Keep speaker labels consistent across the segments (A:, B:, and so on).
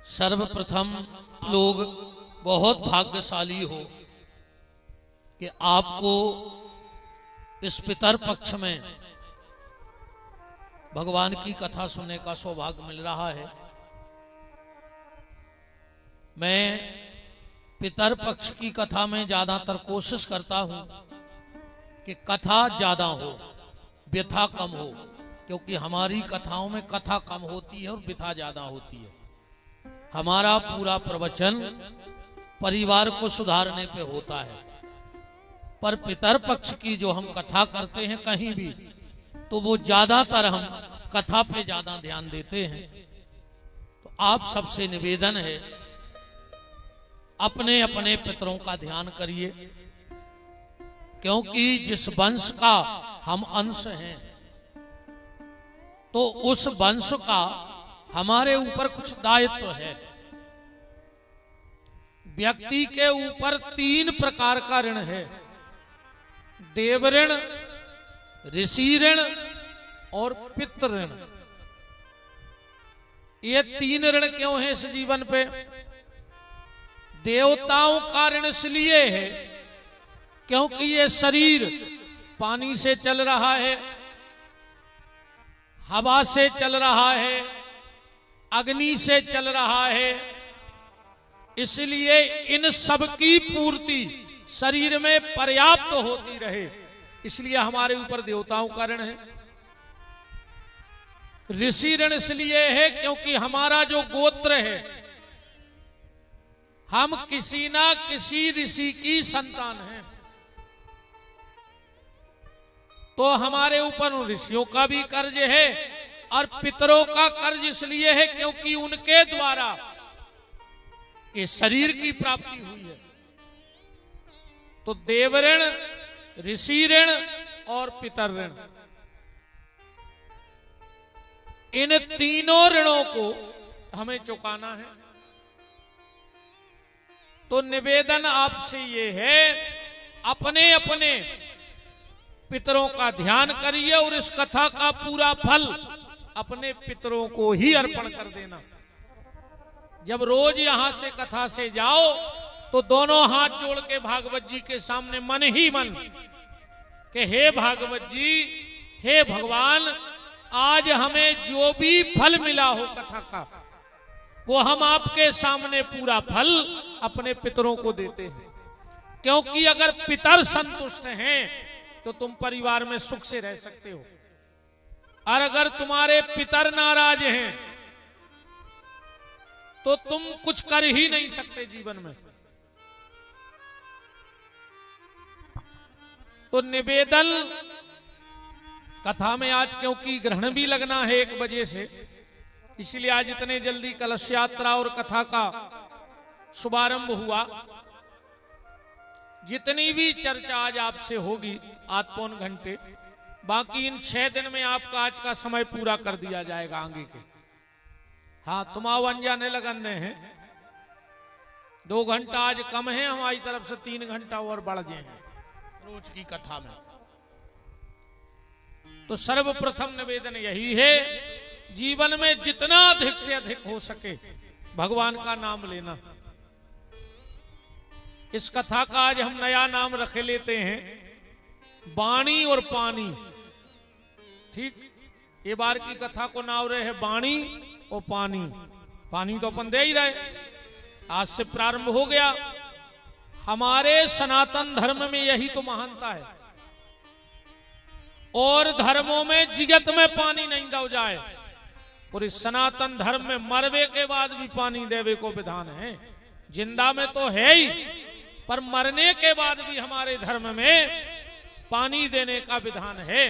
A: सर्वप्रथम लोग बहुत भाग्यशाली हो कि आपको इस पितर पक्ष में भगवान की कथा सुनने का सौभाग्य मिल रहा है। मैं पितर पक्ष की कथा में ज्यादातर कोशिश करता हूं कि कथा ज्यादा हो, व्यथा कम हो, क्योंकि हमारी कथाओं में कथा कम होती है और व्यथा ज्यादा होती है। हमारा पूरा प्रवचन परिवार को सुधारने पे होता है, पर पितर पक्ष की जो हम कथा करते हैं कहीं भी, तो वो ज्यादातर हम कथा पे ज्यादा ध्यान देते हैं। तो आप सबसे निवेदन है, अपने अपने पितरों का ध्यान करिए, क्योंकि जिस वंश का हम अंश हैं, तो उस वंश का हमारे ऊपर कुछ दायित्व है। व्यक्ति के ऊपर 3 प्रकार का ऋण है: देव ऋण, ऋषि ऋण और पितृ ऋण। ये 3 ऋण क्यों है इस जीवन पे? देवताओं का ऋण इसलिए है क्योंकि ये शरीर पानी से चल रहा है, हवा से चल रहा है, अग्नि से चल रहा है, इसलिए इन सब की पूर्ति शरीर में पर्याप्त होती रहे, इसलिए हमारे ऊपर देवताओं का ऋण है। ऋषि ऋण इसलिए है क्योंकि हमारा जो गोत्र है, हम किसी ना किसी ऋषि की संतान हैं, तो हमारे ऊपर उन ऋषियों का भी कर्ज है। और पितरों का कर्ज इसलिए है क्योंकि उनके द्वारा इस शरीर की प्राप्ति हुई है। तो देव ऋण, ऋषि ऋण और पितर ऋण, इन तीनों ऋणों को हमें चुकाना है। तो निवेदन आपसे ये है, अपने अपने पितरों का ध्यान करिए और इस कथा का पूरा फल अपने पितरों को ही अर्पण कर देना। जब रोज यहां से कथा से जाओ तो दोनों हाथ जोड़ के भागवत जी के सामने मन ही मन कि हे भागवत जी, हे भगवान, आज हमें जो भी फल मिला हो कथा का, वो हम आपके सामने पूरा फल अपने पितरों को देते हैं। क्योंकि अगर पितर संतुष्ट हैं तो तुम परिवार में सुख से रह सकते हो, और अगर तुम्हारे पितर नाराज हैं तो तुम कुछ कर ही नहीं सकते जीवन में। तो निवेदन, कथा में आज क्योंकि ग्रहण भी लगना है 1 बजे से, इसलिए आज इतने जल्दी कलश यात्रा और कथा का शुभारंभ हुआ। जितनी भी चर्चा आज आपसे होगी 8-9 घंटे, बाकी इन 6 दिन में आपका आज का समय पूरा कर दिया जाएगा आगे के। हाँ, तुमाव अनजाने लगने हैं, 2 घंटा आज कम है हमारी तरफ से, 3 घंटा और बढ़ गए हैं रोज की कथा में। तो सर्वप्रथम निवेदन यही है, जीवन में जितना अधिक से अधिक हो सके भगवान का नाम लेना। इस कथा का आज हम नया नाम रख लेते हैं, बाणी और पानी। ठीक, ये बार की कथा को नाम रहे है बाणी और पानी। पानी तो अपन दे ही रहे, आज से प्रारंभ हो गया। हमारे सनातन धर्म में यही तो महानता है, और धर्मों में जिगत में पानी नहीं दो जाए, और इस सनातन धर्म में मरवे के बाद भी पानी देवे को विधान है। जिंदा में तो है ही, पर मरने के बाद भी हमारे धर्म में पानी देने का विधान है।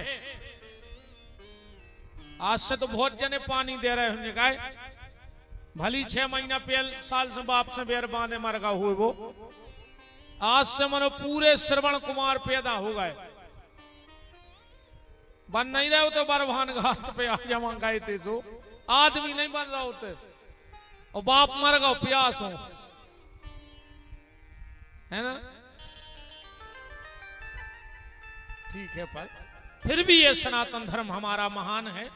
A: आज से तो बहुत जने पानी दे रहे होंगे, गाय भली 6 महीना पहले साल से बाप से बेर बांधे मरगा हुए, वो आज से मनो पूरे श्रवण कुमार पैदा हो गए। बन नहीं रहे होते बरभान घाट पे आ जमा गए थे, सो आदमी नहीं बन रहा होते, और बाप मर गो प्यास हो, है ना? ठीक है, पर फिर भी ये सनातन धर्म हमारा महान है।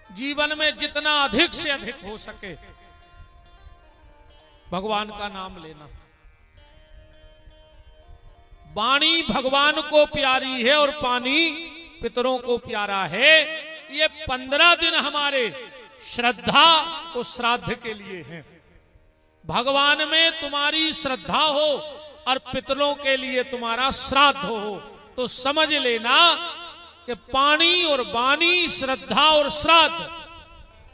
A: जीवन में जितना अधिक से अधिक हो सके भगवान का नाम लेना। वाणी भगवान को प्यारी है और पानी पितरों को प्यारा है। ये 15 दिन हमारे श्रद्धा और श्राद्ध के लिए हैं। भगवान में तुम्हारी श्रद्धा हो और पितरों के लिए तुम्हारा श्राद्ध हो तो समझ लेना कि पानी और वाणी, श्रद्धा और श्राद्ध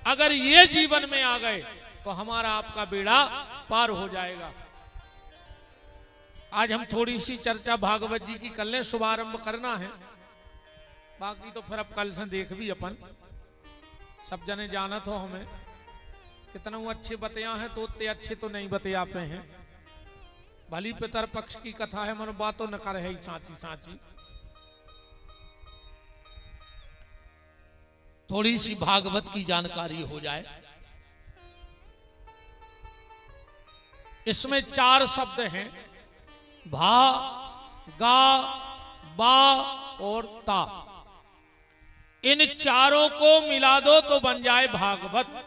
A: अगर ये जीवन में आ गए तो हमारा आपका बेड़ा पार हो जाएगा। आज हम थोड़ी सी चर्चा भागवत जी की कर लें, शुभारंभ करना है, बाकी तो फिर अब कल से देख भी अपन सब जने जाना तो हमें कितना अच्छे बतिया हैं तो उतने अच्छे तो नहीं बतिया पे हैं। भली पितर पक्ष की कथा है, मन बातों न कर है साची साची। थोड़ी सी भागवत की जानकारी हो जाए। इसमें 4 शब्द हैं, भा, गा, बा और ता। इन चारों को मिला दो तो बन जाए भागवत।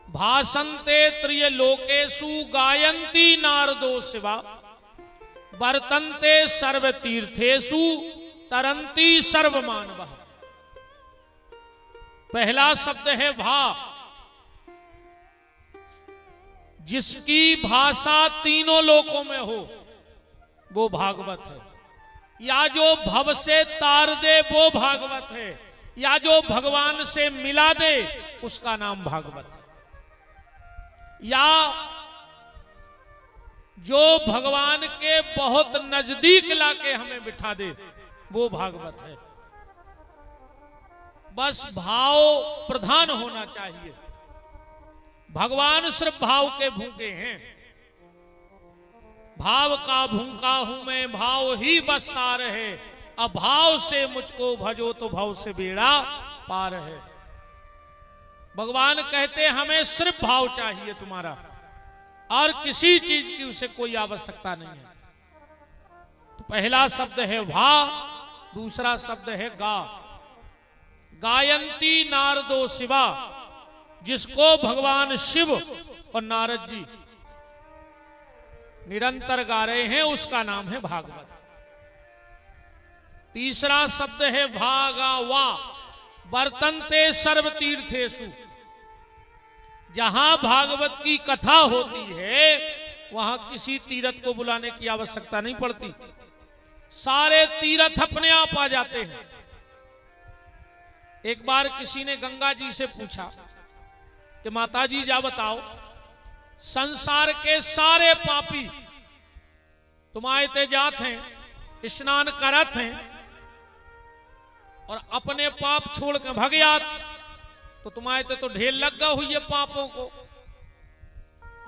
A: भाषन्ते त्रिय लोकेषु गायन्ति नारदो शिवा, वर्तन्ते सर्व तीर्थेषु तरन्ति सर्व मानवः। पहला शब्द है भा, जिसकी भाषा तीनों लोकों में हो वो भागवत है। या जो भव से तार दे वो भागवत है, या जो भगवान से मिला दे उसका नाम भागवत है, या जो भगवान के बहुत नजदीक लाके हमें बिठा दे वो भागवत है। बस भाव प्रधान होना चाहिए। भगवान सिर्फ भाव के भूखे हैं। भाव का भूखा हूं मैं, भाव ही बस सार है, अभाव से मुझको भजो तो भाव से बेड़ा पार है। भगवान कहते हमें सिर्फ भाव चाहिए तुम्हारा, और किसी चीज की उसे कोई आवश्यकता नहीं है। तो पहला शब्द है भा, दूसरा शब्द है गा। गायंती नारदो शिवा, जिसको भगवान शिव और नारद जी निरंतर गा रहे हैं उसका नाम है भागवत। तीसरा शब्द है भागा वा, वर्तन्ते सर्व तीर्थेषु। जहां भागवत की कथा होती है वहां किसी तीर्थ को बुलाने की आवश्यकता नहीं पड़ती, सारे तीर्थ अपने आप आ जाते हैं। एक बार किसी ने गंगा जी से पूछा कि माता जी जा बताओ, संसार के सारे पापी तुम आयते जात हैं, स्नान करत हैं और अपने पाप छोड़ के भग जात, तो तुम आयते तो ढेर लग गया हुई है पापों को।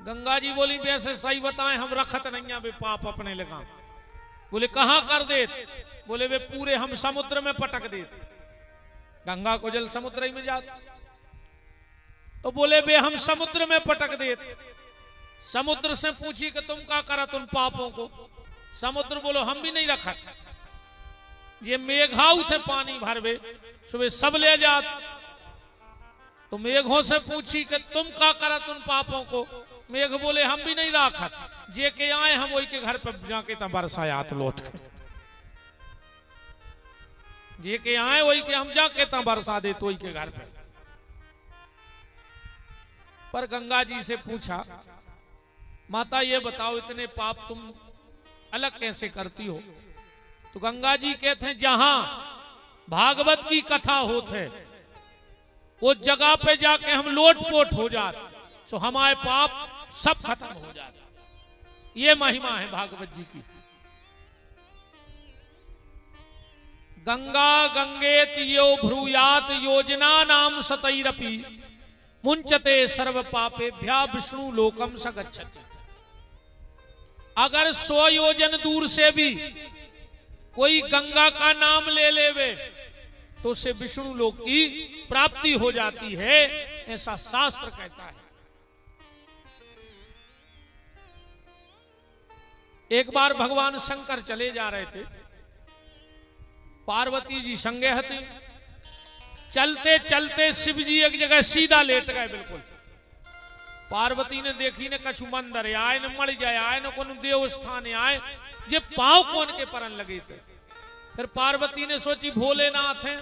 A: गंगा जी बोली वैसे सही बताएं, हम रखत नहीं है वे पाप अपने लगा। बोले कहां कर देत? बोले वे पूरे हम समुद्र में पटक देते। गंगा को जल समुद्र ही में जाता, तो बोले बे हम समुद्र में पटक देते। समुद्र से पूछी कि तुम क्या करा तुम पापों को? समुद्र बोलो हम भी नहीं रखा, ये मेघाऊ थे पानी भरवे सुबह सब ले जात। तो मेघों से पूछी कि तुम क्या करा तुम पापों को? मेघ बोले हम भी नहीं रखा, जे के आए हम वही के घर पर जाके तब बरसायात लौट के, जे के आए वही के हम जाके तब बरसा दे तो वही के घर पे। पर गंगा जी से पूछा माता ये बताओ इतने पाप तुम अलग कैसे करती हो? तो गंगा जी कहते हैं जहां भागवत की कथा होते वो जगह पे जाके हम लोटपोट हो जाते, सो हमारे पाप सब खत्म हो जाते। ये महिमा है भागवत जी की। गंगा गंगेत यो भ्रूयात योजना नाम सतैरपि, मुंचते सर्व पापेभ्या विष्णु लोकम स गच्छति। अगर 100 योजन दूर से भी कोई गंगा का नाम ले लेवे तो उसे विष्णु लोक की प्राप्ति हो जाती है, ऐसा शास्त्र कहता है। एक बार भगवान शंकर चले जा रहे थे, पार्वती जी संगे हती, चलते चलते शिव जी एक जगह सीधा लेट गए बिल्कुल। पार्वती ने देखी ने कछु मंदिर आए न मर जाए आए न कोन देव स्थान आए जे पांव कौन के परन लगे थे। फिर पार्वती ने सोची भोलेनाथ हैं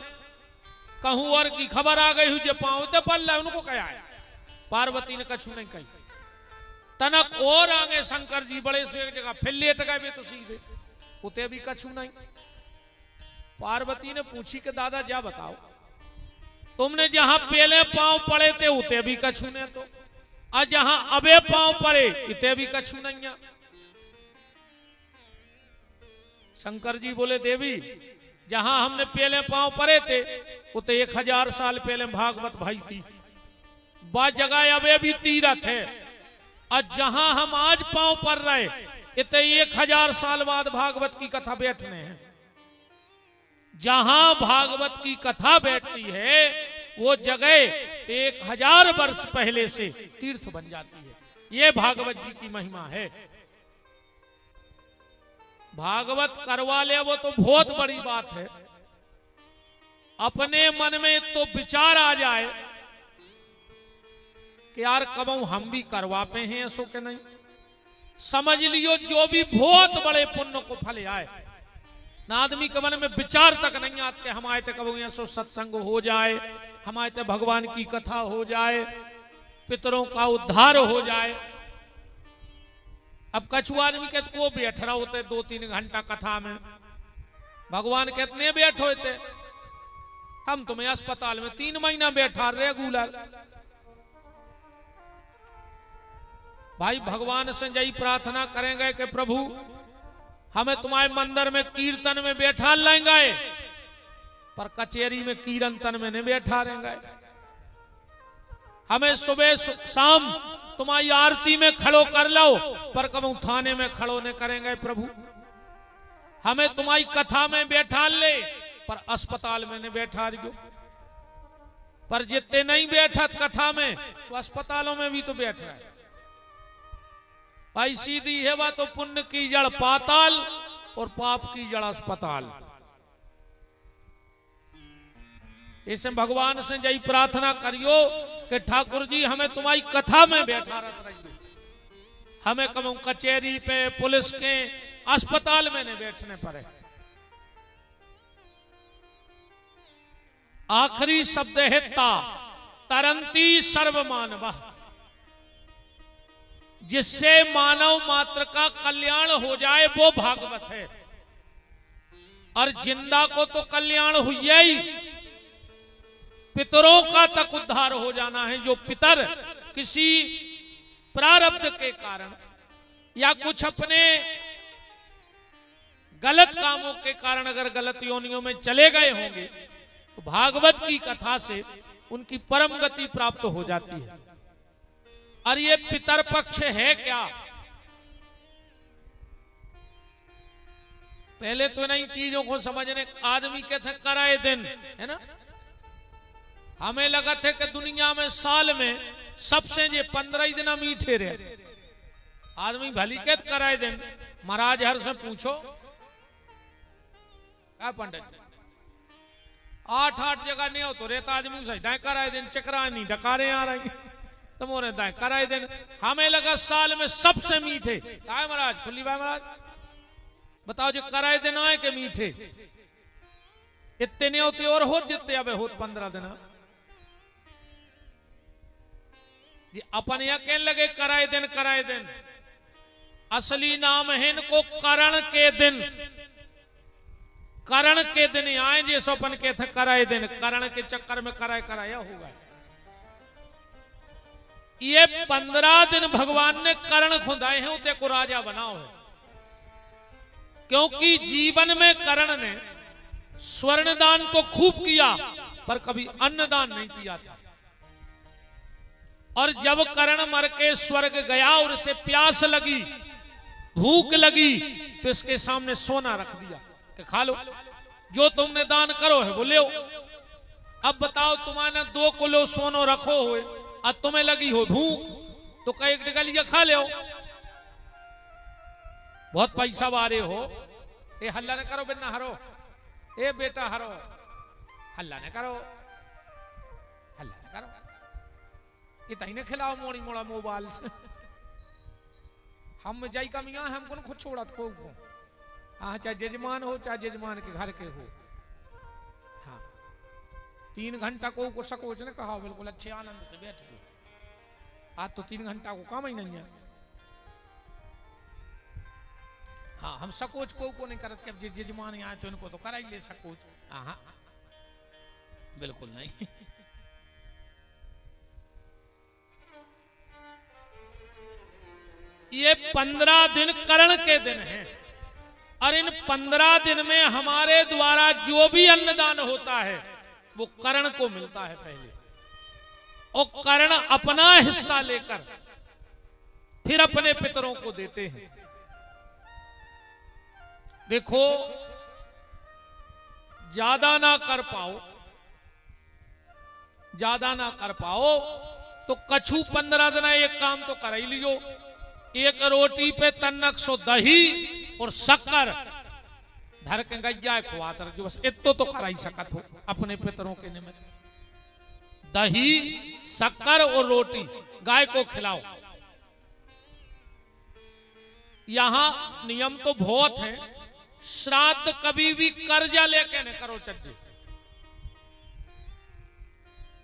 A: कहूं और की खबर आ गई हूं जे पांव ते पल उनको क्या है। पार्वती ने कछु नहीं कही। तनक और आगे शंकर जी बड़े से एक जगह फिर लेट गए तो सीधे उते भी कछु नहीं। पार्वती ने पूछी कि दादा जा बताओ तुमने जहां पहले पांव पड़े थे उते भी कछु नहीं तो और जहां अबे पांव पड़े इते भी कछु नहीं है। शंकर जी बोले देवी जहां हमने पहले पांव पड़े थे उते 1000 साल पहले भागवत भाई थी बा जगह अबे भी तीरथ है और जहां हम आज पांव पर रहे इतने 1000 साल बाद भागवत की कथा बैठने हैं। जहां भागवत की कथा बैठती है वो जगह 1000 वर्ष पहले से तीर्थ बन जाती है। ये भागवत जी की महिमा है। भागवत करवा ले वो तो बहुत बड़ी बात है। अपने मन में तो विचार आ जाए कि यार कबू हम भी करवाते हैं ऐसो के नहीं समझ लियो जो भी बहुत बड़े पुण्य को फल आए ना आदमी के मन में विचार तक नहीं आते कि हमारे ते कबू ऐसो सत्संग हो जाए हमारे ते भगवान की कथा हो जाए पितरों का उद्धार हो जाए। अब कछु आदमी कहते को बैठ रहा होते 2-3 घंटा कथा में भगवान कहते बैठो होते हम तुम्हें अस्पताल में 3 महीना बैठा रेगुलर। भाई भगवान से यही प्रार्थना करेंगे कि प्रभु हमें तुम्हारे मंदिर में कीर्तन में बैठा लेंगे पर कचेरी में कीर्तन में नहीं बैठा रहेंगे। हमें सुबह शाम तुम्हारी आरती में खड़ो कर लो पर कबू थाने में खड़ो नहीं करेंगे प्रभु। हमें तुम्हारी कथा में बैठा ले पर अस्पताल में नहीं बैठा रही पर जितने नहीं बैठत कथा में तो अस्पतालों में भी तो बैठ रहा है। भाई सीधी है वह तो पुण्य की जड़ पाताल और पाप की जड़ अस्पताल। इसे भगवान से यही प्रार्थना करियो कि ठाकुर जी हमें तुम्हारी कथा में बैठा रख रहियो हमें कबू कचेरी पे पुलिस के अस्पताल में नहीं बैठने पड़े। आखिरी शब्द है ता तरंती सर्व मानव जिससे मानव मात्र का कल्याण हो जाए वो भागवत है। और जिंदा को तो कल्याण हुई ही पितरों का तक उद्धार हो जाना है। जो पितर किसी प्रारब्ध के कारण या कुछ अपने गलत कामों के कारण अगर गलत योनियों में चले गए होंगे तो भागवत की कथा से उनकी परम गति प्राप्त हो जाती है। और ये पितर पक्ष है क्या पहले तो नई चीजों को समझने आदमी के थे कराए दिन है ना। हमें लगा थे कि दुनिया में साल में सबसे जे 15 दिन मीठे रहे आदमी भली के कराए दिन महाराज हर से पूछो क्या पंडित 8 जगह नहीं हो तो रेता आदमी सही कराए दिन चकरा नहीं डकारे आ रही तुम्हारे दाएं कराए दिन। हमें लगा साल में सबसे मीठे काय महाराज खुली भाई महाराज बताओ जो कराए दिन आए के मीठे इतने नहीं होते और हो जितने अब हो 15 दिन जी अपन यह कहने लगे कराए दिन असली नाम है इनको करण के दिन। करण के दिन आए जैसे अपन के थे कराए दिन करण के चक्कर में कराया होगा। ये 15 दिन भगवान ने करण खुदाए हैं उते को राजा बनाओ है क्योंकि जीवन में करण ने स्वर्ण दान तो खूब किया पर कभी अन्न दान नहीं किया था। और जब करण मर के स्वर्ग गया और इसे प्यास लगी भूख लगी तो इसके सामने सोना रख दिया कि खा लो जो तुमने दान करो है बोले। अब बताओ तुम्हारे 2 किलो सोनो रखो हुए और तुम्हें लगी हो भूख तो कई डगलिया खा ले बहुत पैसा वारे हो ए हल्ला न करो बिना हरो ए बेटा हरो हल्ला न करो इतना ही ने खिलाओ मोड़ी मोड़ा मोबाइल से हम जाई कमियां हमको खुद छोड़ा को हाँ चाहे जजमान हो चाहे जजमान के घर के हो। हाँ 3 घंटा को सकोच ने कहा बिल्कुल अच्छे आनंद से बैठ गए। आज तो 3 घंटा को काम ही नहीं है। हाँ हम सकोच को नहीं करते कि जजमान आए तो इनको तो करा ही ले सकोच। हाँ बिल्कुल नहीं। ये 15 दिन कर्ण के दिन हैं और इन 15 दिन में हमारे द्वारा जो भी अन्नदान होता है वो कर्ण को मिलता है पहले, और कर्ण अपना हिस्सा लेकर फिर अपने पितरों को देते हैं। देखो ज्यादा ना कर पाओ तो कछु 15 दिन एक काम तो कर ही लियो। एक रोटी पे तन्नक सो दही और शक्कर धर के गैया खुआतर जो बस इतो तो कर ही सकत हो अपने पितरों के निमित्त। दही शक्कर और रोटी गाय को खिलाओ। यहां नियम तो बहुत है। श्राद्ध कभी भी कर्जा लेके न करो चज्जे।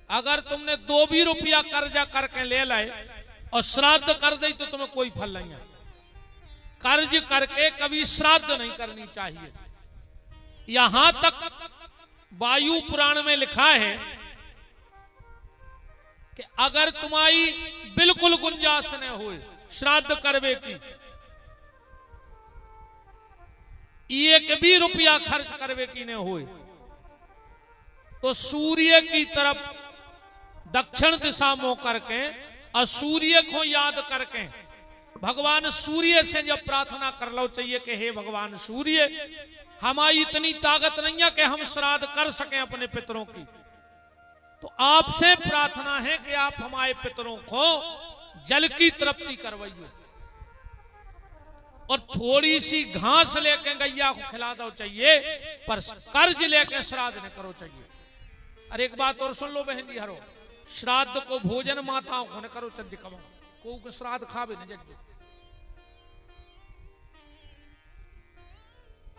A: अगर तुमने 2 भी रुपया कर्जा करके ले लाए और श्राद्ध कर दे तो तुम्हें कोई फल नहीं है। कर्ज करके कभी श्राद्ध नहीं करनी चाहिए। यहां तक वायु पुराण में लिखा है कि अगर तुम्हारी बिल्कुल गुंजाइश न हो श्राद्ध करवे की, 1 भी रुपया खर्च करवे की न हो, तो सूर्य की तरफ दक्षिण दिशा मुंह करके और सूर्य को याद करके भगवान सूर्य से जब प्रार्थना कर लो चाहिए कि हे भगवान सूर्य, हमारी इतनी ताकत नहीं है कि हम श्राद्ध कर सकें अपने पितरों की, तो आपसे प्रार्थना है कि आप हमारे पितरों को जल की तृप्ति करवाइए और थोड़ी सी घास लेके गैया को खिला दो चाहिए, पर कर्ज लेके श्राद्ध न करो चाहिए। अरे एक बात और सुन लो बहन जी, हरो श्राद्ध को भोजन माताओं को न करो चज्ज कमो को श्राद्ध खावे न जज्जो।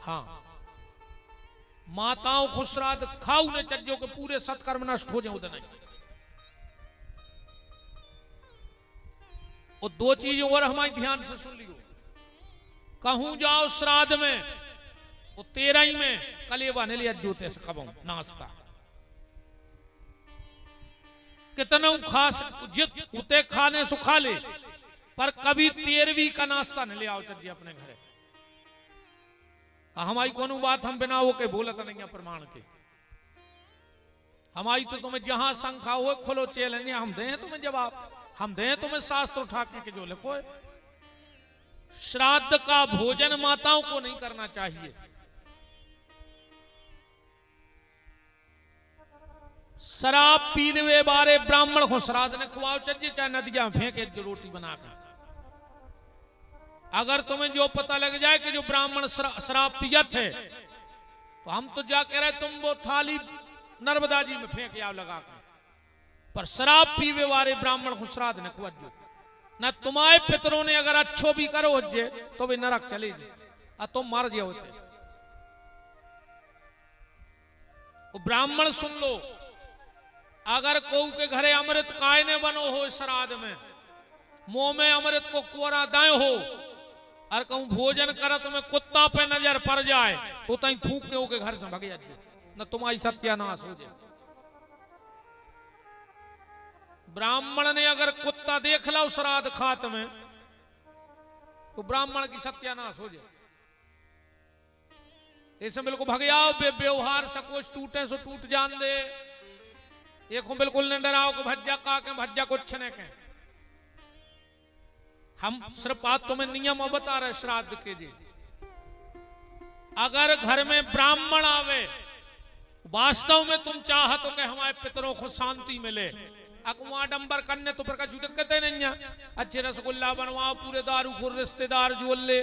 A: हाँ माताओं को श्राद्ध खाऊ न चज्जो के पूरे सत्कर्म नष्ट हो जाए उधर नहीं। और 2 चीज और हमारे ध्यान से सुन लियो। कहूं जाओ श्राद्ध में वो 13 में कलेवा ने लिया जूते से कबो नाश्ता कितना खास उते खाने सु खा ले, पर कभी 13वीं का नाश्ता न ले आओ चज्जी अपने घरे। हमारी कोनो बात हम बिना हो के बोलत नहीं है प्रमाण के। हमारी तो तुम्हें जहां संख्या हो खोलो चैलेंज, हम दें तुम्हें जवाब, हम दें तुम्हें शास्त्र उठा के जो लिखो। श्राद्ध का भोजन माताओं को नहीं करना चाहिए। शराब पीने वाले ब्राह्मण को श्राद्ध ने खुआओ चज्जे, चाहे नदियां फेंके जो रोटी बनाकर। अगर तुम्हें जो पता लग जाए कि जो ब्राह्मण शराब पियत है, तो हम तो जा कह रहे तुम वो थाली नर्मदा जी में फेंक आओ लगा कर, पर शराब पीवे वाले ब्राह्मण को श्राद्ध ने खुआजो। न तुम्हारे पितरों ने अगर अच्छो भी करो जे तो भी नरक चले जे, तुम मर जे होते। ब्राह्मण सुन लो, अगर कोऊ के घरे अमृत काय ने बनो हो श्राद्ध में, मुंह में अमृत को कोरा दाए हो और कहूं भोजन कर तुम्हें कुत्ता पे नजर पड़ जाए तो तई थूक के होके घर से भग जाए, न तुम्हारी सत्यानाश हो जाए। ब्राह्मण ने अगर कुत्ता देख लो श्राद्ध खात में तो ब्राह्मण की सत्यानाश हो जाए। ऐसे बिल्कुल भग जाओ, व्यवहार सकोच टूटे सो टूट जान दे। एक बिल्कुल न डराओ कि भज्जा का के भज्जा कुछ ने के। हम सिर्फ आज तुम्हें नियम बता रहे श्राद्ध के जी। अगर घर में ब्राह्मण आवे, वास्तव में तुम चाहत हो कि हमारे पितरों को शांति मिले, अकवाडंबर करने तो पर दिक्कत नहीं है। अच्छे रसगुल्ला बनवाओ, पूरे दारू खुर रिश्तेदार जोल ले,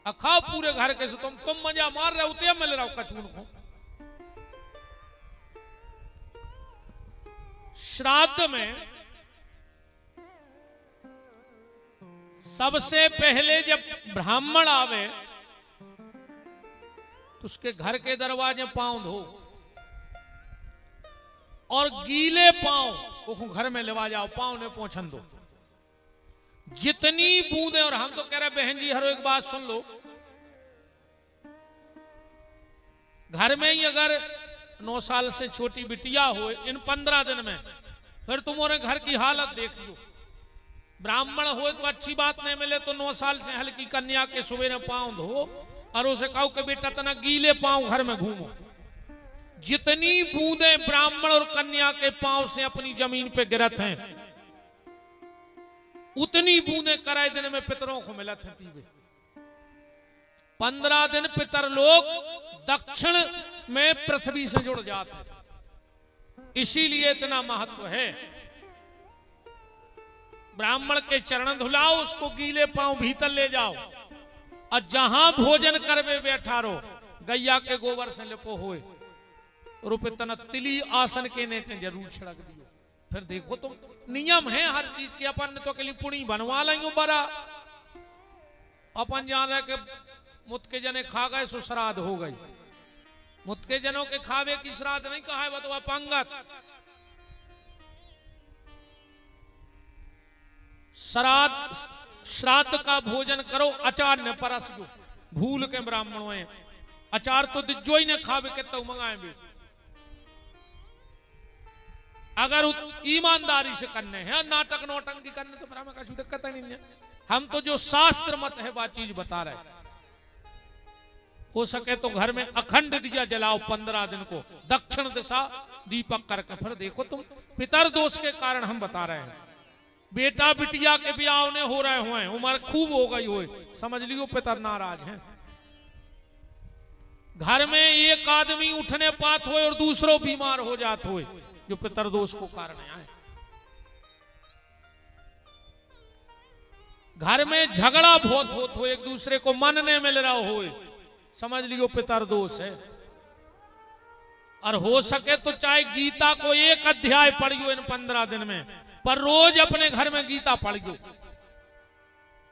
A: खाओ पूरे घर के से। तुम मजा मार रहे होते मिल रहा हो कचून को। श्राद्ध में सबसे पहले जब ब्राह्मण आवे तो उसके घर के दरवाजे पांव धो और गीले पांव वो घर में लेवा जाओ, पांव ने पोंछन दो। जितनी बूंदे, और हम तो कह रहे बहन जी हर एक बात सुन लो, घर में ही अगर 9 साल से छोटी बिटिया हो, इन 15 दिन में फिर तुम्हारे घर की हालत देख लो। ब्राह्मण हो तो अच्छी बात नहीं मिले तो 9 साल से हल्की कन्या के सुबह पांव धो और उसे कहो कि बेटा तना गीले पांव घर में घूमो। जितनी बूंदे ब्राह्मण और कन्या के पांव से अपनी जमीन पे गिरत हैं, उतनी बूंदे कराए दिन में पितरों को मिलत है पीवे। 15 दिन पितर लोग दक्षिण में पृथ्वी से जुड़ जाते हैं, इसीलिए इतना महत्व है। ब्राह्मण के चरण धुलाओ, उसको गीले पांव भीतर ले जाओ और जहां भोजन करवे बैठा रो गैया के गोबर से लिपो होए रुपये तना तिली आसन के नीचे जरूर छिड़क दियो। फिर देखो तुम, नियम है हर चीज के। अपन ने तो कली पुणी बनवा लो बड़ा, अपन जान रहे कि मुत के जने खा गए सो श्राद्ध हो गई। मुत के जनों के खावे की श्राद्ध नहीं कहा है, वो पंगत। श्राद्ध का भोजन करो, अचार ने परस दो। भूल के ब्राह्मणों है अचार तो दिज्जो ही ने खावे के तो मंगाए भी। अगर ईमानदारी से करने हैं, नाटक नौटंकी करने तो ब्राह्मण का दिक्कत नहीं है। हम तो जो शास्त्र मत है वह चीज बता रहे। हो सके तो घर में अखंड दिया जलाओ 15 दिन को, दक्षिण दिशा दीपक करके। फिर देखो तुम, पितर दोष के कारण हम बता रहे हैं। बेटा बिटिया के ब्याह ने हो रहे हुए, उम्र खूब हो गई हो, समझ लियो पितर नाराज हैं। घर में एक आदमी उठने पात हो और दूसरों बीमार हो जात हो, जो पितर दोष को कारण है। घर में झगड़ा बहुत होत हो, एक दूसरे को मन नहीं मिल रहा हो, समझ लियो पितर दोष है। और हो सके तो चाहे गीता को एक अध्याय पढ़ियो इन 15 दिन में, पर रोज अपने घर में गीता पढ़ियो।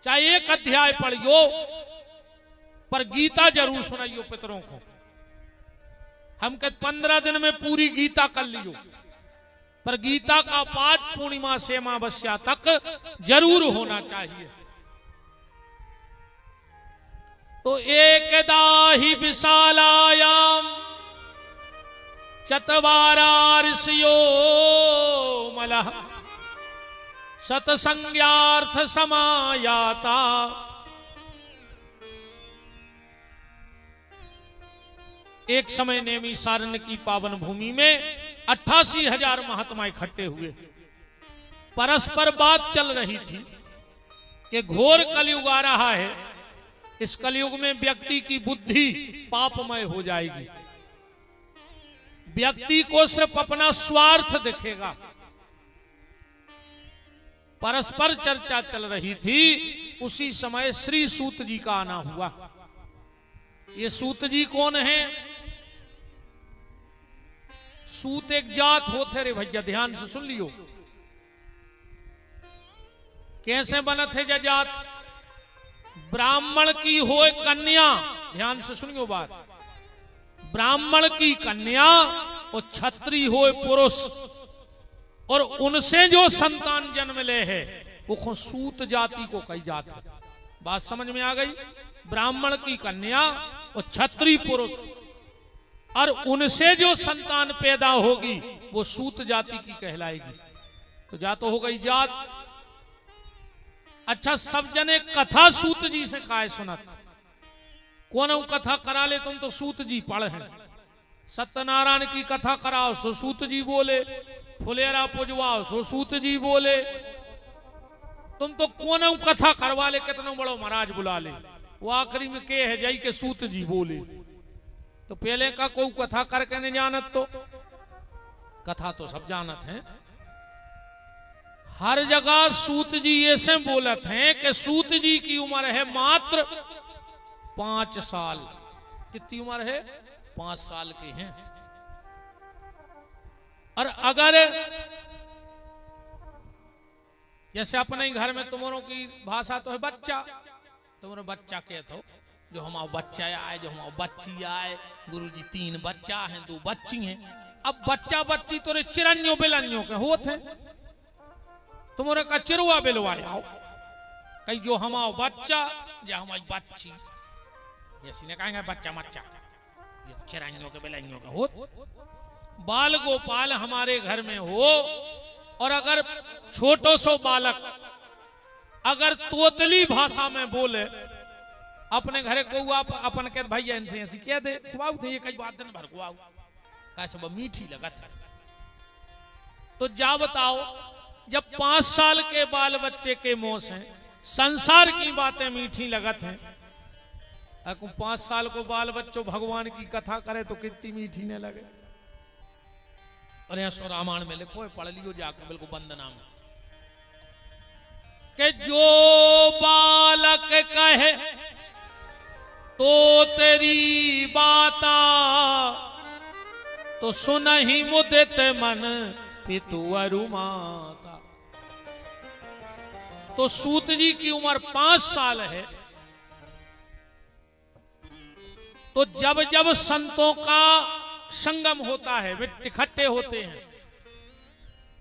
A: चाहे एक अध्याय पढ़ियो, पर गीता जरूर सुनाइयो पितरों को। हम कहते 15 दिन में पूरी गीता कर लियो, पर गीता का पाठ पूर्णिमा से अमावस्या तक जरूर होना चाहिए। तो एकदा ही विशालायाम चत्वारा ऋषियो मलः सतसंज्ञार्थ समायाता। एक समय नेमी सारण्य की पावन भूमि में 88,000 महात्मा इकट्ठे हुए। परस्पर बात चल रही थी कि घोर कलयुग आ रहा है, इस कलयुग में व्यक्ति की बुद्धि पापमय हो जाएगी, व्यक्ति को सिर्फ अपना स्वार्थ दिखेगा। परस्पर चर्चा चल रही थी, उसी समय श्री सूत जी का आना हुआ। ये सूत जी कौन है? सूत एक जात होते रे भैया, ध्यान से सुन लियो। कैसे बनत है जा जात? ब्राह्मण की होए कन्या, ध्यान से सुनियो बात, ब्राह्मण की कन्या और क्षत्रिय होए पुरुष, और उनसे जो संतान जन्म ले है वो सूत जाति को कही जाती है। बात समझ में आ गई? ब्राह्मण की कन्या और क्षत्रिय पुरुष, और उनसे जो संतान पैदा होगी वो सूत जाति की कहलाएगी। तो जात हो गई जात। अच्छा, सब जने कथा सूत जी से काहे सुनत? कौन कथा करा ले? तुम तो सूत जी पढ़े हैं। सत्यनारायण की कथा कराओ सो सूत जी बोले, फुलेरा पुजवाओ सो सूत जी बोले। तुम तो कौन कथा करवा ले, कितनों बड़ो महाराज बुला ले, वो आखिरी में के है जाई के सूत जी बोले। तो पहले का कोई कथा करके नहीं जानत? तो कथा तो सब जानत हैं। हर जगह सूत जी ऐसे बोलत हैं कि सूत जी की उम्र है मात्र 5 साल। कितनी उम्र है? 5 साल के हैं। और अगर जैसे अपने ही घर में तुम्हारों की भाषा तो है बच्चा, तुम्हारे बच्चा कहते हो, जो हमारा बच्चा आए, जो हमारा बच्ची आए, गुरुजी 3 बच्चा हैं 2 बच्ची हैं। अब बच्चा बच्ची तो चिरंजो बिलंजो के होते हैं, तुम्हारे का चिरुआ बिलवाया कहीं जो हमारा बच्चा या हमारी बच्ची, जैसी ने कहेंगे बच्चा मच्चा, ये चिरंजो के बिलंजो के हो। बाल गोपाल हमारे घर में हो, और अगर छोटो सो बालक अगर तोतली भाषा में बोले, अपने घरे को अपन कहते भैया इनसे ऐसी कह दे खुआऊ थे, ये कई बात दिन भर खुआऊ कैसे वो मीठी लगत है। तो जा बताओ, जब 5 साल के बाल बच्चे के मुंह से संसार की बातें मीठी लगत हैं, 5 साल को बाल बच्चों भगवान की कथा करे तो कितनी मीठी न लगे। और यहाँ रामायण में लिखो है, पढ़ लियो जाकर बिल्कुल वंदना में, कि जो बालक कहे तो तेरी बाता, तो सुनहि मुदित मन पितु अरु माता। तो सूत जी की उम्र 5 साल है, तो जब जब संतों का संगम होता है, वे इकट्ठे होते हैं,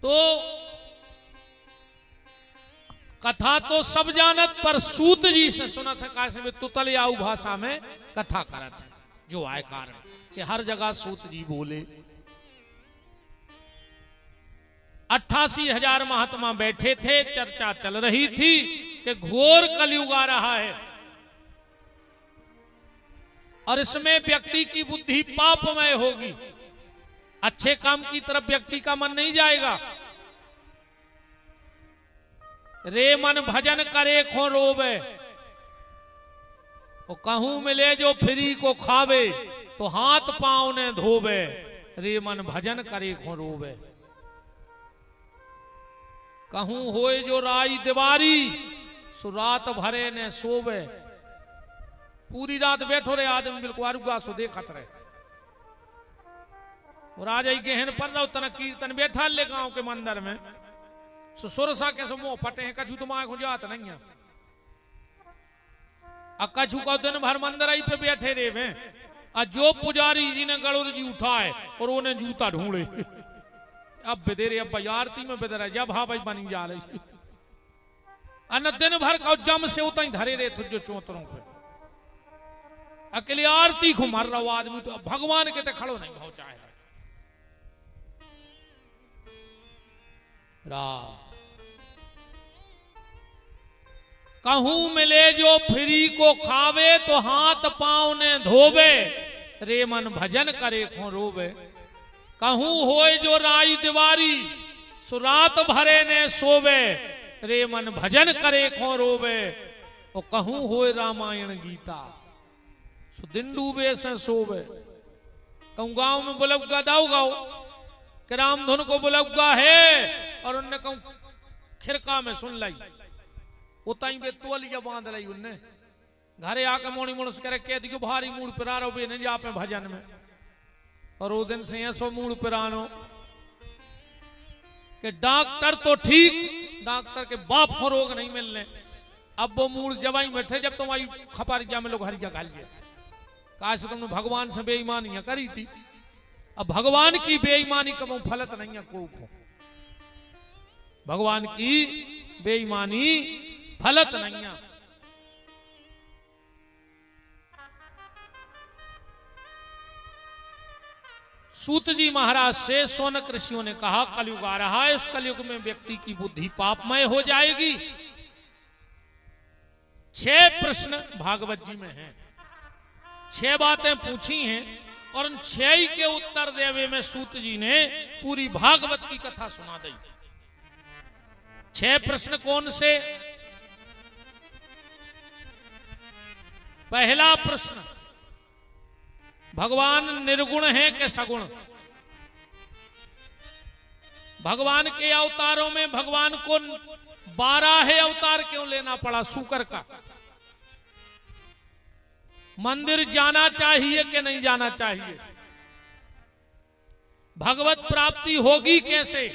A: तो कथा तो सब जानत, पर सूत जी से सुनत है कैसे वे तुतलियाऊ भाषा में कथा करत है, जो आए कारण कि हर जगह सूत जी बोले। 88,000 महात्मा बैठे थे, चर्चा चल रही थी कि घोर कलयुग आ रहा है, और इसमें व्यक्ति की बुद्धि पापमय होगी, अच्छे काम की तरफ व्यक्ति का मन नहीं जाएगा। रे मन भजन करे खो रोवे, वो कहूं मिले जो फ्री को खावे, तो हाथ पांव ने धोवे, रे मन भजन करे खो रोवे। कहूं होए जो राई दीवारी, सो रात भरे ने सोवे। पूरी रात बैठो रहे आदमी बिल्कुल अरुगा सो देखत रहे, और आज आई गहन पर रहो तना कीर्तन बैठा ले गांव के मंदिर में, सो सुरसा के सो मुंह फटे हैं, कछु तुम आंख जात नहीं है, कछु का दिन भर मंदिर आई पे बैठे रे में, जो पुजारी जी ने गणुर जी उठाए और उन्हें जूता ढूंढे, अब बेदेरे अब आरती में बेदरा जब हाँ भाई बनी जा रही, अन दिन भर का जम से उतना ही धरे रहे थे जो चौतरों पे, अकेले आरती को मर रहा आदमी, तो भगवान के ते खड़ो नहीं हो चाहे राम। कहूं मिले जो फ्री को खावे, तो हाथ पांव ने धोवे, रे मन भजन करे खो रोवे। कहूं होए जो राई दीवारी, सो रात भरे ने सोवे, रे मन भजन करे खो रोवे। और कहूं होए रामायण गीता, सो दिन डूबे से सोवे। कहूं गांव में बुलौगा दाऊ गाओ कि रामधुन को बुलौगा है, और उनने कहूं खिरका में सुन लाई, उताई बे तोलिया बांध लाई उनने, घरे आके मोड़ी मुड़स करे कह दियो भारी मूड पिरा रो बे नहीं जा पे भजन में, और वो दिन से ऐसो मूड पिरानो कि डॉक्टर तो ठीक, डॉक्टर के बाप को रोग नहीं मिलने, अब वो मूड जवाई बैठे जब तुम आई खपारिया में लोग हरिया गाल दिया, काश तुमने भगवान से बेईमानियां करी थी। अब भगवान की बेईमानी का मुंह फलत नहीं है को, भगवान की बेईमानी फलत नहीं है। सूत जी महाराज से सोनक ऋषियों ने कहा कलयुग आ रहा है, इस कलयुग में व्यक्ति की बुद्धि पापमय हो जाएगी। 6 प्रश्न भागवत जी में हैं, 6 बातें पूछी हैं, और उन 6 ही के उत्तर देवे में सूत जी ने पूरी भागवत की कथा सुना दी। 6 प्रश्न कौन से? पहला प्रश्न, भगवान निर्गुण है कि सगुण? भगवान के अवतारों में भगवान को 12 अवतार क्यों लेना पड़ा शूकर का? मंदिर जाना चाहिए कि नहीं जाना चाहिए? भगवत प्राप्ति होगी कैसे?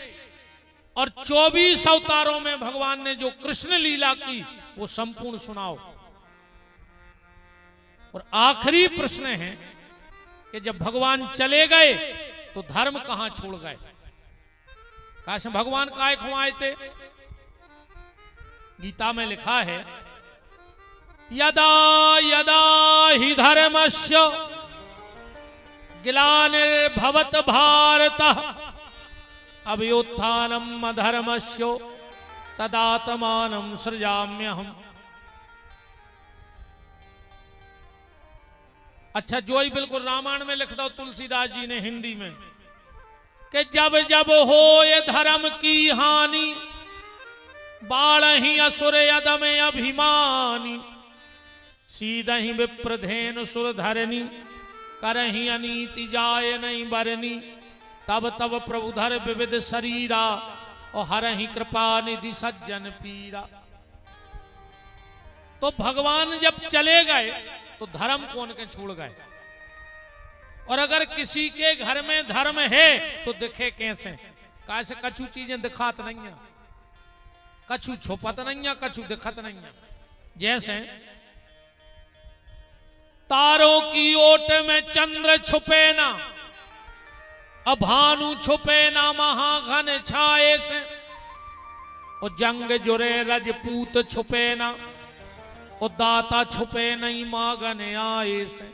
A: और 24 अवतारों में भगवान ने जो कृष्ण लीला की वो संपूर्ण सुनाओ। और आखिरी प्रश्न है कि जब भगवान चले गए तो धर्म कहां छोड़ गए? काश भगवान काय खुआए थे? गीता में लिखा है, यदा यदा हि धर्मस्य ग्लानिर्भवत भारत अभ्युत्थानम् अधर्मस्य तदात्मानं सृजाम्यहम्। अच्छा, जो ही बिल्कुल रामायण में लिख दो तुलसीदास जी ने हिंदी में कि जब जब हो ये धर्म की हानि बाढ़ही असुर यदम अभिमानी सीधही विप्रधेन सुर धरनी करही अनीति जाय नहीं बरनी तब तब प्रभु धर विविध शरीरा और हरहि कृपा निधि सज्जन पीरा। तो भगवान जब चले गए तो धर्म कौन के छोड़ गए? और अगर किसी के घर में धर्म है तो दिखे कैसे? कैसे कछु चीजें दिखात नहीं है, कछु छुपत नहीं है, कछु दिखत नहीं है। जैसे तारों की ओट में चंद्र छुपे ना, अभानु छुपे ना महाघन छाए से, और जंग जुरे रजपूत छुपे ना, और दाता छुपे नहीं मांगन आए से,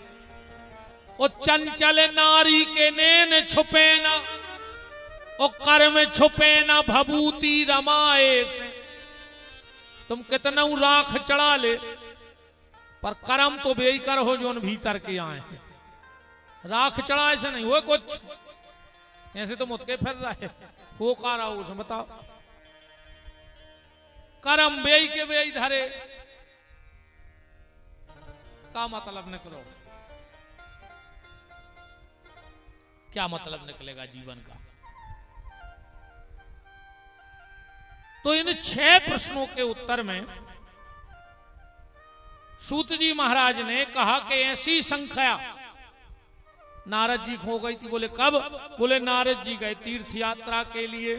A: और चंचल नारी के नैन छुपे ना, और कर में छुपे ना भभूति रमाए से। तुम कितना राख चढ़ा ले पर कर्म तो बेई कर हो जो भीतर के आए हैं। राख चढ़ा ऐसे नहीं हुआ कुछ, ऐसे तो मुतके फिर रहा है वो का रहा उसे बताओ। कर्म बेई के बेई धरे का मतलब निकलो, क्या मतलब निकलेगा जीवन का? तो इन 6 प्रश्नों के उत्तर में सूत जी महाराज ने कहा कि ऐसी संख्या नारद जी खो गई थी। बोले कब? बोले नारद जी गए तीर्थ यात्रा के लिए।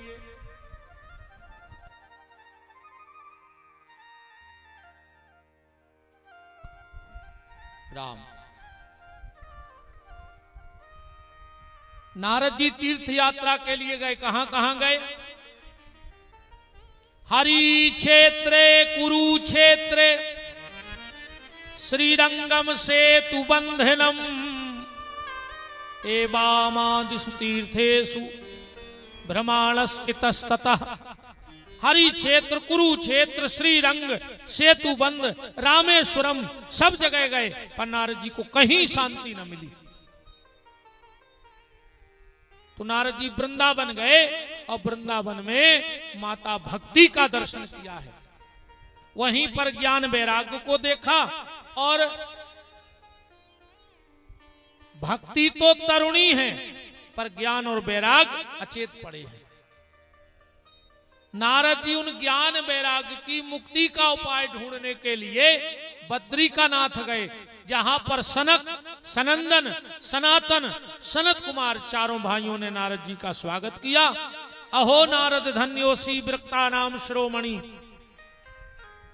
A: राम नारद जी तीर्थ यात्रा के लिए गए। कहां कहां गए? हरि क्षेत्रे कुरुक्षेत्रे श्रीरंगम सेतु बंधनम एवामादिषु तीर्थेषु भ्रमाणस्कितस्ततः। हरि क्षेत्र, कुरुक्षेत्र, श्रीरंग, सेतु बंध, रामेश्वरम सब जगह गए पर नारद जी को कहीं शांति न मिली। तो नारद जी वृंदावन गए और वृंदावन में माता भक्ति का दर्शन किया है। वहीं पर ज्ञान वैराग्य को देखा और भक्ति तो तरुणी है पर ज्ञान और वैराग्य अचेत पड़े हैं। नारद जी उन ज्ञान वैराग्य की मुक्ति का उपाय ढूंढने के लिए बद्री का नाथ गए, जहां पर सनक, सनंदन, सनातन, सनत कुमार चारों भाइयों ने नारद जी का स्वागत किया। अहो नारद धन्योसी वृक्ता नाम शिरोमणि।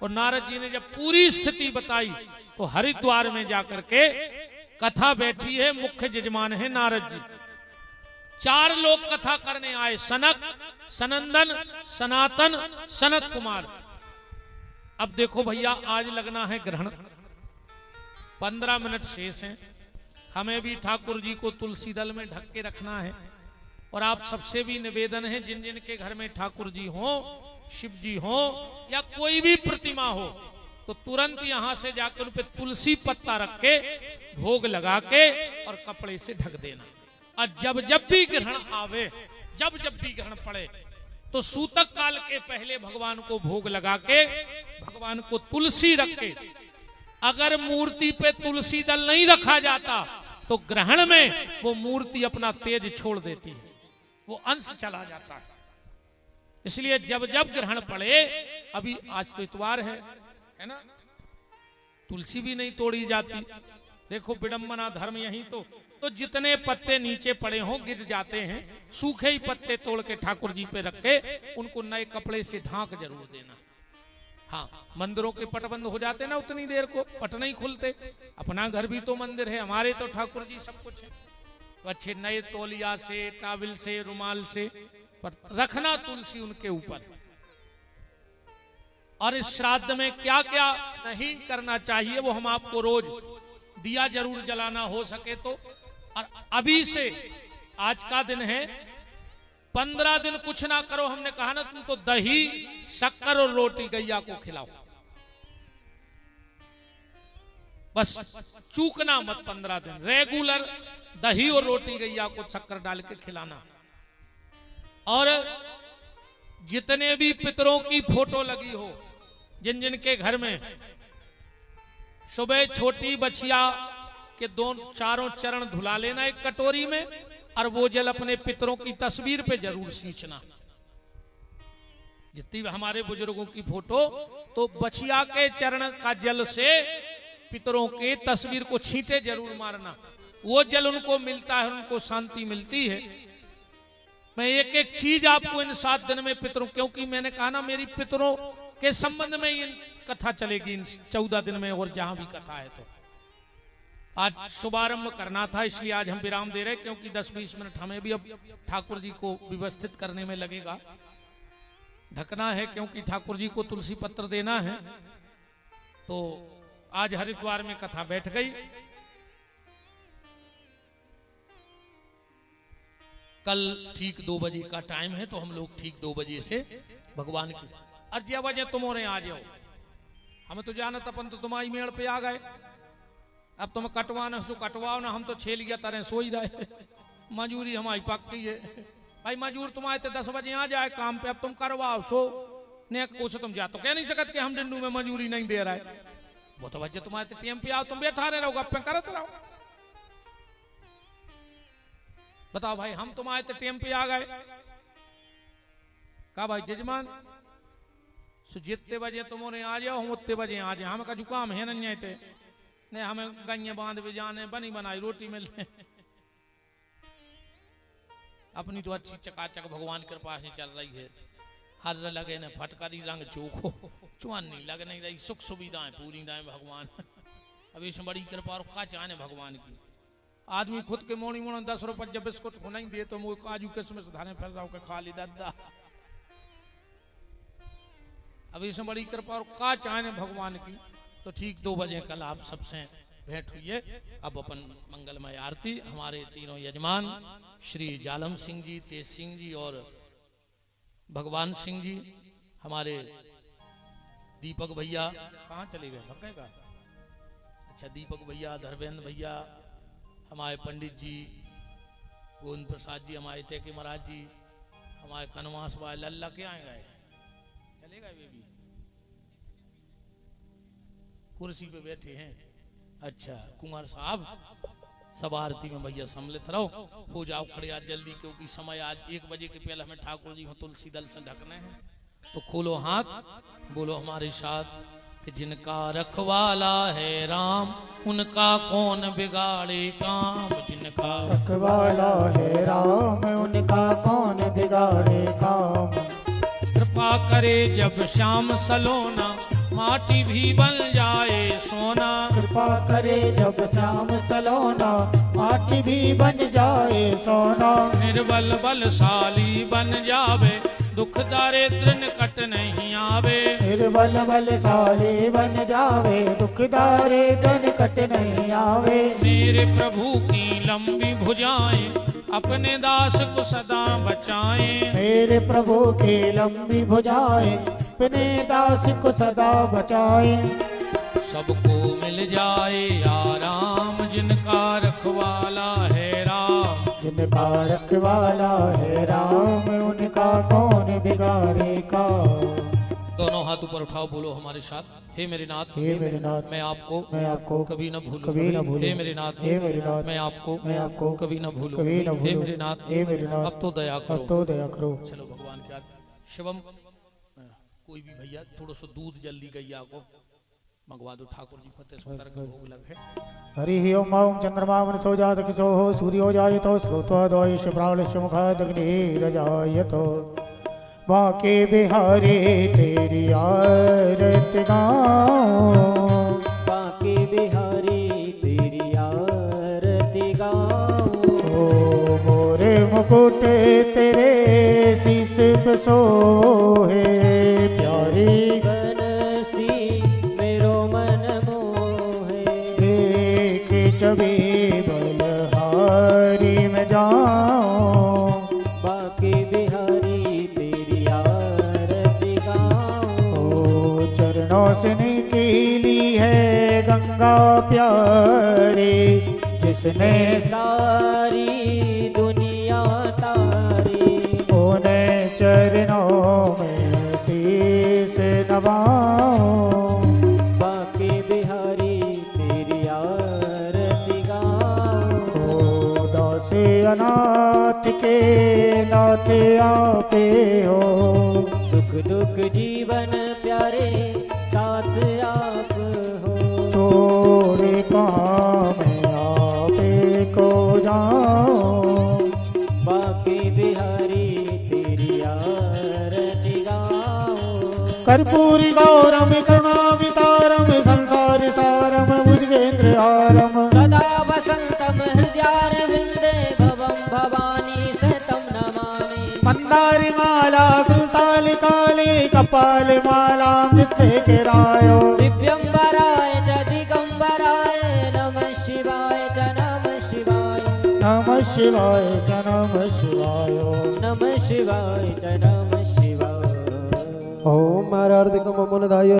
A: और नारद जी ने जब पूरी स्थिति बताई तो हरिद्वार में जाकर के कथा बैठी है, मुख्य यजमान है नारद जी। 4 लोग कथा करने आए, सनक, सनंदन, सनातन, सनत कुमार। अब देखो भैया आज लगना है ग्रहण, 15 मिनट शेष हैं। हमें भी ठाकुर जी को तुलसी दल में ढक के रखना है। और आप सबसे भी निवेदन है, जिन जिन के घर में ठाकुर जी हो, शिव जी हो या कोई भी प्रतिमा हो, तो तुरंत यहां से जाकर उन पे तुलसी पत्ता रख के भोग लगा के और कपड़े से ढक देना। और जब जब भी ग्रहण आवे, जब जब भी ग्रहण पड़े, तो सूतक काल के पहले भगवान को भोग लगा के भगवान को तुलसी रख के, अगर मूर्ति पे तुलसी दल नहीं रखा जाता तो ग्रहण में वो मूर्ति अपना तेज छोड़ देती है, वो अंश चला जाता है। इसलिए जब जब ग्रहण पड़े, अभी आज तो इतवार है ना, तुलसी भी नहीं तोड़ी जाती, देखो विडंबना धर्म यही तो जितने पत्ते नीचे पड़े हों गिर जाते हैं, सूखे ही पत्ते तोड़ के ठाकुर जी पे रख के उनको नए कपड़े से ढांक जरूर देना। हाँ, मंदिरों के पट बंद हो जाते ना उतनी देर को पट नहीं खुलते। अपना घर भी तो मंदिर है, हमारे तो ठाकुर जी सब कुछ है। तो अच्छे नए तौलिया से, टाविल से, रुमाल से पर रखना तुलसी उनके ऊपर। और इस श्राद्ध में क्या क्या नहीं करना चाहिए वो हम आपको रोज दिया जरूर जलाना हो सके तो। और अभी से आज का दिन है, 15 दिन कुछ ना करो। हमने कहा ना तुम तो दही शक्कर और रोटी गैया को खिलाओ, बस चूकना मत। 15 दिन रेगुलर दही और रोटी गैया को शक्कर डाल के खिलाना। और जितने भी पितरों की फोटो लगी हो, जिन जिन के घर में, सुबह छोटी बछिया के चारों चरण धुला लेना एक कटोरी में, और वो जल अपने पितरों की तस्वीर पे जरूर सींचना। जितनी हमारे बुजुर्गों की फोटो, तो बछिया के चरण का जल से पितरों के तस्वीर को छींटे जरूर मारना। वो जल उनको मिलता है, उनको शांति मिलती है। मैं एक एक चीज आपको इन 7 दिन में पितरों, क्योंकि मैंने कहा ना मेरी पितरों के संबंध में इन कथा चलेगी इन 14 दिन में, और जहां भी कथा है। तो आज शुभारंभ करना था, इसलिए आज हम विराम दे रहे, क्योंकि 10-20 मिनट हमें भी अब ठाकुर जी को व्यवस्थित करने में लगेगा, ढकना है, क्योंकि ठाकुर जी को तुलसी पत्र देना है। तो आज हरिद्वार में कथा बैठ गई। कल ठीक 2 बजे का टाइम है, तो हम लोग ठीक 2 बजे से भगवान की अर्जिया बजे तुम और आ जाओ। हमें तो जाना अपन तो तुम्हारी मेड़ पे आ गए। अब तुम कटवाना सो कटवाओ ना, हम तो छेलिया तरह सो ही रहे। मजूरी हमारी पक्की है भाई, मजूर तुम्हारे तो 10 बजे आ जाए काम पे, अब तुम करवाओ सो ने कोस तुम जा तो कह नहीं सकते कि हम डिंडू में मजूरी नहीं दे रहा है। वो तो बच्चे तुम्हारे तो टीएम पे आओ, तुम बैठा रहे रहो, गप्पे करते रहो। बताओ भाई, हम तुम्हारे तो टीएम पे आ गए। कहा भाई जजमान जितने बजे तुमने आ जाओ, हम उतने बजे आ जाए। हमें का जुकाम है नहीं थे, नहीं हमें गन्ने बांध भी जाने, बनी बनाई रोटी मिलने। अपनी तो अच्छी चकाचक भगवान कृपा से चल रही है। हर लगे न फटकारी रंग चोखो चुआनी लग नहीं रही, सुख सुविधाएं पूरी दाएं भगवान। अभी इसमें बड़ी कृपा और का चाहने भगवान की। आदमी खुद के मोड़ी मोड़ 10 रुपये जब बिस्कुट को नहीं दे तो मुझे काजू किसमिस धाने फिर रहा हूँ खा ली दादा। अभी इसमें बड़ी कृपा और का चाहने भगवान की। तो ठीक 2 बजे कल आप सबसे भेंट हुई है। अब अपन मंगलमय आरती हमारे तीनों यजमान श्री जालम सिंह जी, तेज सिंह जी और भगवान सिंह जी, हमारे दीपक भैया कहाँ चले गए, भगेगा। अच्छा, दीपक भैया, धर्मेंद्र भैया, हमारे पंडित जी गोविंद प्रसाद जी, हमारे तेके महाराज जी, हमारे कनवास भाई लल्ला के आए गए, चले गए वे भी कुर्सी पे बैठे हैं। अच्छा कुमार साहब, सब आरती में भैया सम्मिलित रहो, हो जाओ खड़े आज जल्दी, क्योंकि समय आज 1 बजे के पहले हमें ठाकुर जी तुलसी दल से ढकने हैं। तो खोलो हाथ, बोलो हमारे साथ कि जिनका रखवाला है राम, उनका कौन बिगाड़े काम। जिनका
B: रखवाला है राम, उनका कौन बिगाड़े काम।
A: कृपा करे जब श्याम सलोना, माटी भी बन जाए सोना।
B: कृपा करे जब श्याम सलोना, माटी भी बन जाए सोना।
A: निर्बल बलशाली बन जावे, दुख दारिद्र निकट नहीं आवे।
B: निर्बल बलशाली बन जावे, दुख दारिद्र निकट नहीं आवे।
A: मेरे प्रभु की लंबी भुजाएं, अपने दास को सदा बचाएं।
B: मेरे प्रभु की लंबी भुजाएं, अपने दास को सदा बचाएं।
A: सबको मिल जाए आराम, जिनका रखवाला है राम।
B: जिनका रखवाला है राम, उनका कौन बिगाड़े काम।
A: दोनों हाथ ऊपर उठाओ, बोलो हमारे साथ, हे मेरे नाथ,
B: हे मेरे नाथ,
A: मैं आपको कभी न भूलूं।
B: कभी न भूलूं।
A: हे मेरे नाथ,
B: हे मेरे नाथ,
A: मैं आपको कभी न भूलूं।
B: कभी न भूलूं।
A: हे मेरे नाथ,
B: हे मेरे नाथ,
A: अब तो दया करो,
B: अब तो दया करो।
A: चलो भगवान के आगे। शिवम, कोई भी भैया थोड़ा सा दूध जल्दी गैया को मंगवा दो ठाकुर जी फतेह सुंदर का भोग लगे।
B: हरि ओम ओम चंद्रमा मनसो जातकिशो सूर्यो जायतो श्रोत्वादोष प्राणस्य मुखादग्निरजायतो बाके बिहारी तेरी आरती गाऊं
C: बाके बिहारी तेरी आरती गाऊं।
B: ओ मोरे मुकुट तेरे शीश पे सोहे प्यारी
C: बनसी मेरो मन मोहे।
B: देख छवि बलहारी में जाऊं
C: बाके बिहारी तेरी आरती गाऊं।
B: ओ चरणों से निकली है गंगा प्यारी जिसने
C: सारी दुनिया तारी।
B: उन्हें चरणों में शीश नवाऊं
C: बाके बिहारी तेरी आरती गाऊं।
B: ओ दास अनाथ के नाथ आपे हो
C: सुख दुख जीवन प्यारे साथ आप हो।
B: तोरे काम आपे को जाऊं
C: बाके बिहारी तेरी आरती गाऊं।
B: कर्पूरी गौरम करुणावितारम संसार सारम भुजगेंद्र हारम
C: सदा वसंतम हृदयारविंदे भवं भवानी सहतं नमामि।
B: मंदार माला कुलताल काले कपाल माला नित्य किरायो
C: दिव्यंबराय च दिगंबराय नमः शिवाय च नमः शिवाय।
B: नमः शिवाय च नमः शिवाय
C: नमः शिवाय च नमः शिवाय।
D: ओम मारा अर्ध कम मन दाय